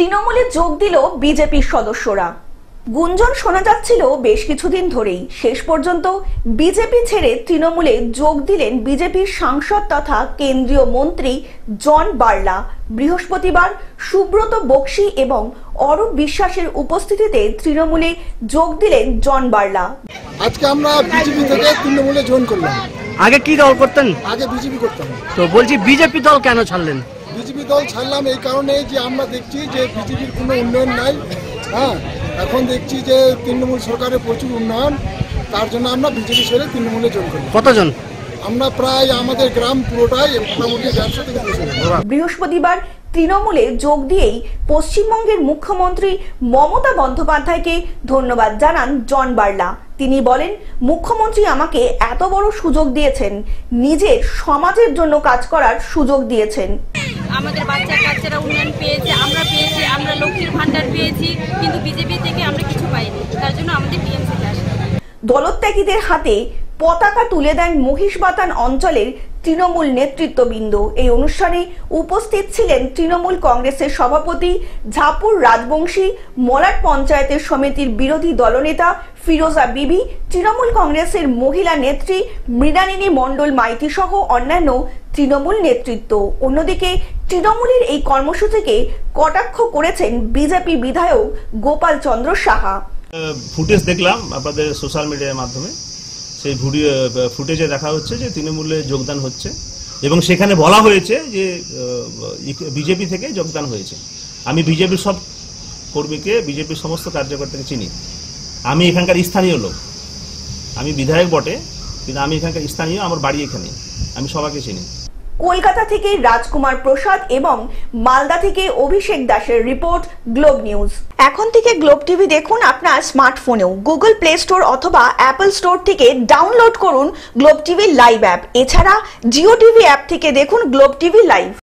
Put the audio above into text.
তৃণমূলে যোগ দিল বিজেপির সদস্যরা। গুঞ্জন শোনা যাচ্ছিল বেশ কিছুদিন ধরেই। শেষ পর্যন্ত বিজেপি ছেড়ে তৃণমূলে যোগ দিলেন বিজেপির সাংসদ তথা কেন্দ্রীয় মন্ত্রী জন বার্লা। বৃহস্পতিবার সুব্রত বক্সী এবং অরূপ বিশ্বাসের উপস্থিতিতে তৃণমূলে যোগ দিলেন জন বার্লা। আজকে আমরা বিজেপি থেকে তৃণমূলে জয়েন করলাম। আগে কি দল করতেন? আগে বিজেপি করতাম। তো বলছি বিজেপি দল কেন ছাড়লেন? বিজেপি দল ছাড়লাম এই কারণে যে আমরা দেখছি যে বিজেপির কোনো উন্নয়ন নাই। হ্যাঁ, এখন দেখছি যে তৃণমূল সরকারের প্রচুর উন্নয়ন, তার জন্য আমরা বিজেপি ছেড়ে তৃণমূলে জয়েন করলাম। কতজন? আমরা প্রায় আমাদের গ্রাম পুরোটাই মোটামুটি 150 থেকে 200 জন। বৃহস্পতিবার তৃণমূলে যোগ দিয়েই পশ্চিমবঙ্গের মুখ্যমন্ত্রী মমতা বন্দ্যোপাধ্যায়কে ধন্যবাদ জানান জন বার্লা। তিনি বলেন, মুখ্যমন্ত্রী আমাকে এত বড় সুযোগ দিয়েছেন, নিজের সমাজের জন্য কাজ করার সুযোগ দিয়েছেন। আমাদের বাচ্চারা উন্নয়ন পেয়েছে, আমরা লক্ষ্মীর ভান্ডার পেয়েছি, কিন্তু বিজেপি থেকে আমরা কিছু পাইনি, তার জন্য আমাদের টিএমসিতে আসে। দলত্যাগীদের হাতে পতাকা তুলে দেন মহিষবাতান অঞ্চলের তৃণমূল নেতৃত্ববৃন্দ। এই অনুষ্ঠানে উপস্থিত ছিলেন তৃণমূল কংগ্রেসের সভাপতি ঝাপুর রাজবংশী, মলাট পঞ্চায়েতের সমিতির বিরোধী দলনেতা ফিরোজা বিবি, তৃণমূল কংগ্রেসের মহিলা নেত্রী মৃণালিনী মণ্ডল মাইতি সহ অন্যান্য তৃণমূল নেতৃত্ব। অন্যদিকে তৃণমূলের এই কর্মসূচিকে কটাক্ষ করেছেন বিজেপি বিধায়ক গোপাল চন্দ্র সাহা। ফুটেজ দেখলাম আপনাদের সোশ্যাল মিডিয়ার মাধ্যমে, সেই ফুটেজে দেখা হচ্ছে যে তৃণমূলে যোগদান হচ্ছে এবং সেখানে বলা হয়েছে যে বিজেপি থেকে যোগদান হয়েছে। আমি বিজেপির সব কর্মীকে, বিজেপির সমস্ত কার্যকর্তাকে চিনি। আমি এখানকার স্থানীয় লোক, আমি বিধায়ক বটে, কিন্তু আমি এখানকার স্থানীয়, আমার বাড়ি এখানে, আমি সবাইকে চিনি। কলকাতা থেকে রাজকুমার প্রসাদ এবং মালদা থেকে অভিষেক দাসের রিপোর্ট, গ্লোব নিউজ। এখন থেকে গ্লোব টিভি দেখুন আপনার স্মার্টফোনেও। গুগল প্লে স্টোর অথবা অ্যাপল স্টোর থেকে ডাউনলোড করুন গ্লোব টিভি লাইভ অ্যাপ। এছাড়া জিও টিভি অ্যাপ থেকে দেখুন গ্লোব টিভি লাইভ।